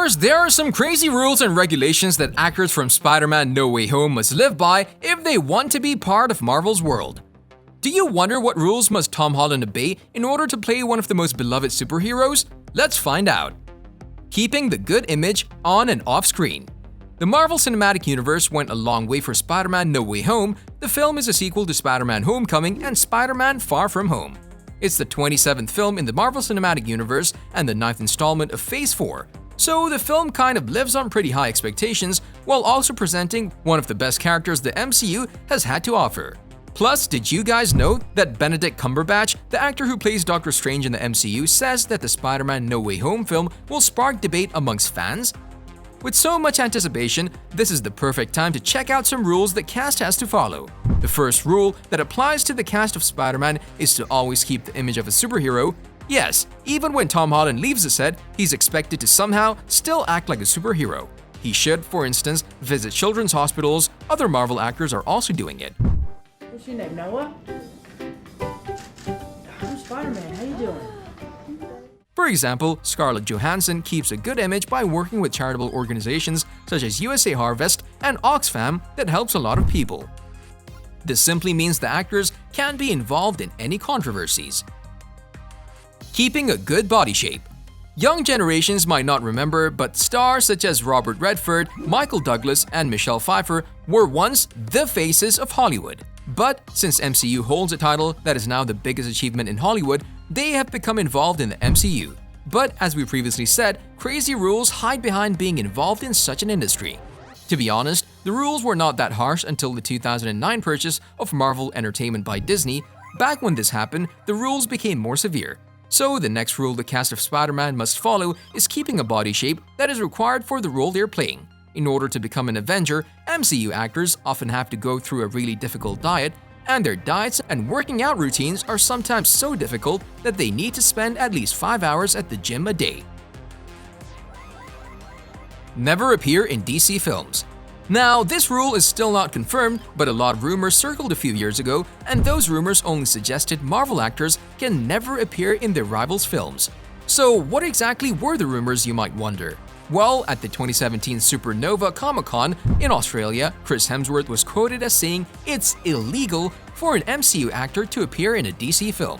course, there are some crazy rules and regulations that actors from Spider-Man No Way Home must live by if they want to be part of Marvel's world. Do you wonder what rules must Tom Holland obey in order to play one of the most beloved superheroes? Let's find out. Keeping the good image on and off screen. The Marvel Cinematic Universe went a long way for Spider-Man No Way Home. The film is a sequel to Spider-Man Homecoming and Spider-Man Far From Home. It's the 27th film in the Marvel Cinematic Universe and the 9th installment of Phase 4. So the film kind of lives on pretty high expectations while also presenting one of the best characters the MCU has had to offer. Plus, did you guys know that Benedict Cumberbatch, the actor who plays Doctor Strange in the MCU, says that the Spider-Man No Way Home film will spark debate amongst fans? With so much anticipation, this is the perfect time to check out some rules the cast has to follow. The first rule that applies to the cast of Spider-Man is to always keep the image of a superhero. Yes, even when Tom Holland leaves the set, he's expected to somehow still act like a superhero. He should, for instance, visit children's hospitals. Other Marvel actors are also doing it. What's your name, Noah? I'm Spider-Man, how you doing? For example, Scarlett Johansson keeps a good image by working with charitable organizations such as USA Harvest and Oxfam that helps a lot of people. This simply means the actors can't be involved in any controversies. Keeping a good body shape. Young generations might not remember, but stars such as Robert Redford, Michael Douglas, and Michelle Pfeiffer were once the faces of Hollywood. But since MCU holds a title that is now the biggest achievement in Hollywood, they have become involved in the MCU. But as we previously said, crazy rules hide behind being involved in such an industry. To be honest, the rules were not that harsh until the 2009 purchase of Marvel Entertainment by Disney. Back when this happened, the rules became more severe. So the next rule the cast of Spider-Man must follow is keeping a body shape that is required for the role they're playing. In order to become an Avenger, MCU actors often have to go through a really difficult diet, and their diets and working out routines are sometimes so difficult that they need to spend at least 5 hours at the gym a day. Never appear in DC films. Now, this rule is still not confirmed, but a lot of rumors circled a few years ago, and those rumors only suggested Marvel actors can never appear in their rivals' films. So what exactly were the rumors, you might wonder? Well, at the 2017 Supernova Comic-Con in Australia, Chris Hemsworth was quoted as saying it's illegal for an MCU actor to appear in a DC film.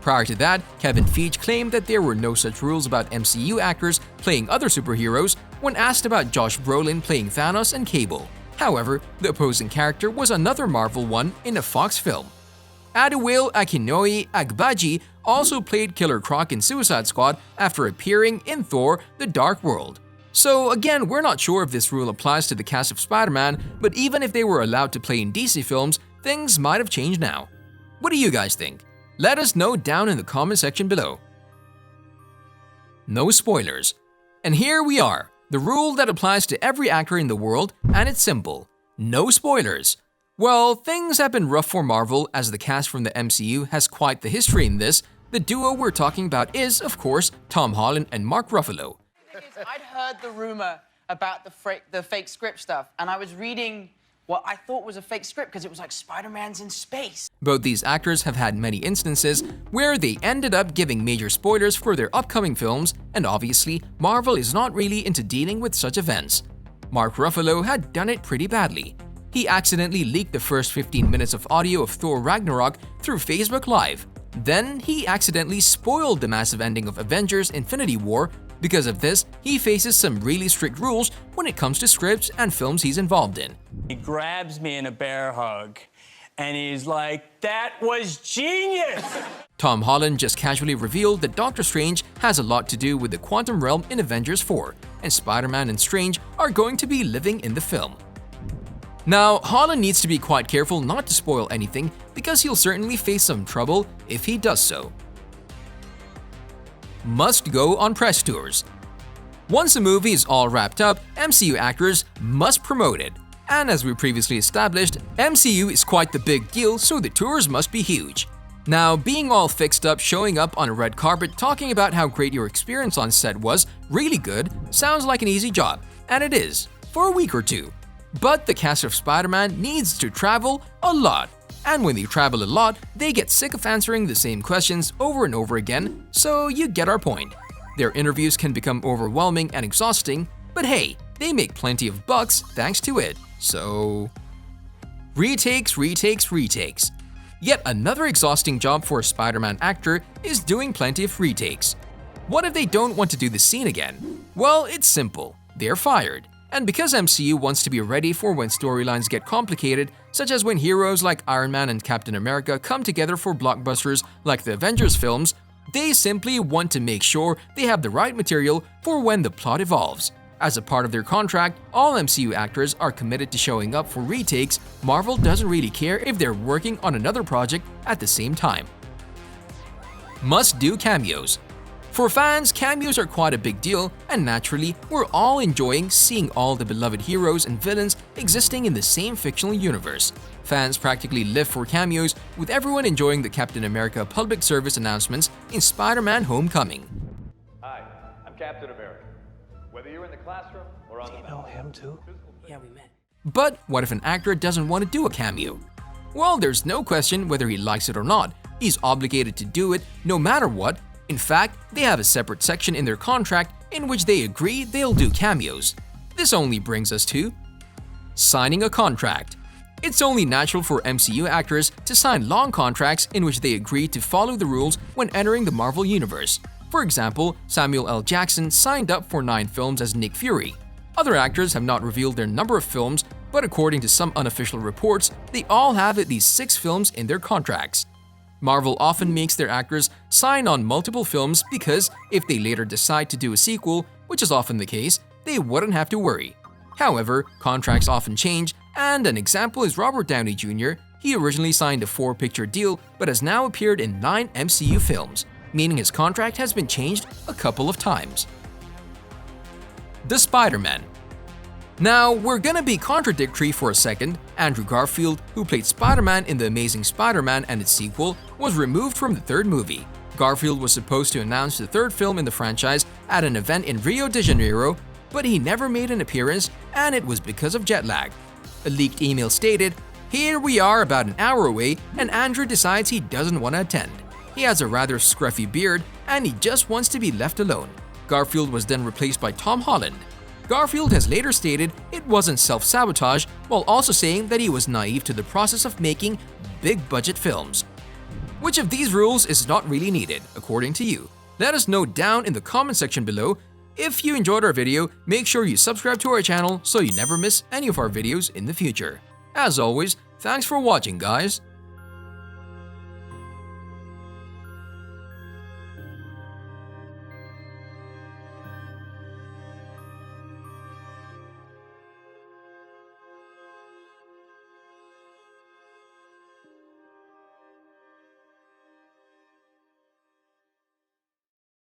Prior to that, Kevin Feige claimed that there were no such rules about MCU actors playing other superheroes when asked about Josh Brolin playing Thanos and Cable. However, the opposing character was another Marvel one in a Fox film. Adewale Akinoi Agbaji also played Killer Croc in Suicide Squad after appearing in Thor: The Dark World. So again, we're not sure if this rule applies to the cast of Spider-Man, but even if they were allowed to play in DC films, things might have changed now. What do you guys think? Let us know down in the comment section below. No spoilers. And here we are, the rule that applies to every actor in the world, and it's simple. No spoilers. Well, things have been rough for Marvel as the cast from the MCU has quite the history in this. The duo we're talking about is, of course, Tom Holland and Mark Ruffalo. I'd heard the rumor about the fake script stuff, and I was reading what I thought was a fake script because it was like Spider-Man's in space. Both these actors have had many instances where they ended up giving major spoilers for their upcoming films, and obviously, Marvel is not really into dealing with such events. Mark Ruffalo had done it pretty badly. He accidentally leaked the first 15 minutes of audio of Thor Ragnarok through Facebook Live. Then, he accidentally spoiled the massive ending of Avengers: Infinity War. Because of this, he faces some really strict rules when it comes to scripts and films he's involved in. He grabs me in a bear hug, and he's like, "That was genius!" Tom Holland just casually revealed that Doctor Strange has a lot to do with the quantum realm in Avengers 4, and Spider-Man and Strange are going to be living in the film. Now, Holland needs to be quite careful not to spoil anything because he'll certainly face some trouble if he does so. Must go on press tours. Once a movie is all wrapped up, MCU actors must promote it. And as we previously established, MCU is quite the big deal, so the tours must be huge. Now, being all fixed up, showing up on a red carpet, talking about how great your experience on set was really good, sounds like an easy job, and it is, for a week or two. But the cast of Spider-Man needs to travel a lot. And when they travel a lot, they get sick of answering the same questions over and over again, so you get our point. Their interviews can become overwhelming and exhausting, but hey, they make plenty of bucks thanks to it, so… Retakes. Yet another exhausting job for a Spider-Man actor is doing plenty of retakes. What if they don't want to do the scene again? Well, it's simple. They're fired. And because MCU wants to be ready for when storylines get complicated, such as when heroes like Iron Man and Captain America come together for blockbusters like the Avengers films, they simply want to make sure they have the right material for when the plot evolves. As a part of their contract, all MCU actors are committed to showing up for retakes. Marvel doesn't really care if they're working on another project at the same time. Must-do cameos. For fans, cameos are quite a big deal, and naturally, we're all enjoying seeing all the beloved heroes and villains existing in the same fictional universe. Fans practically live for cameos, with everyone enjoying the Captain America public service announcements in Spider-Man Homecoming. Hi, I'm Captain America. Whether you're in the classroom or on the… You know him too? Yeah, we met. But what if an actor doesn't want to do a cameo? Well, there's no question whether he likes it or not. He's obligated to do it no matter what. In fact, they have a separate section in their contract in which they agree they'll do cameos. This only brings us to signing a contract. It's only natural for MCU actors to sign long contracts in which they agree to follow the rules when entering the Marvel Universe. For example, Samuel L. Jackson signed up for 9 films as Nick Fury. Other actors have not revealed their number of films, but according to some unofficial reports, they all have at least 6 films in their contracts. Marvel often makes their actors sign on multiple films because if they later decide to do a sequel, which is often the case, they wouldn't have to worry. However, contracts often change, and an example is Robert Downey Jr. He originally signed a 4-picture deal but has now appeared in 9 MCU films, meaning his contract has been changed a couple of times. The Spider-Man. Now, we're gonna be contradictory for a second. Andrew Garfield, who played Spider-Man in The Amazing Spider-Man and its sequel, was removed from the 3rd movie. Garfield was supposed to announce the 3rd film in the franchise at an event in Rio de Janeiro, but he never made an appearance, and it was because of jet lag. A leaked email stated, "Here we are about an hour away, and Andrew decides he doesn't want to attend. He has a rather scruffy beard, and he just wants to be left alone." Garfield was then replaced by Tom Holland. Garfield has later stated it wasn't self-sabotage, while also saying that he was naive to the process of making big-budget films. Which of these rules is not really needed, according to you? Let us know down in the comment section below. If you enjoyed our video, make sure you subscribe to our channel so you never miss any of our videos in the future. As always, thanks for watching, guys.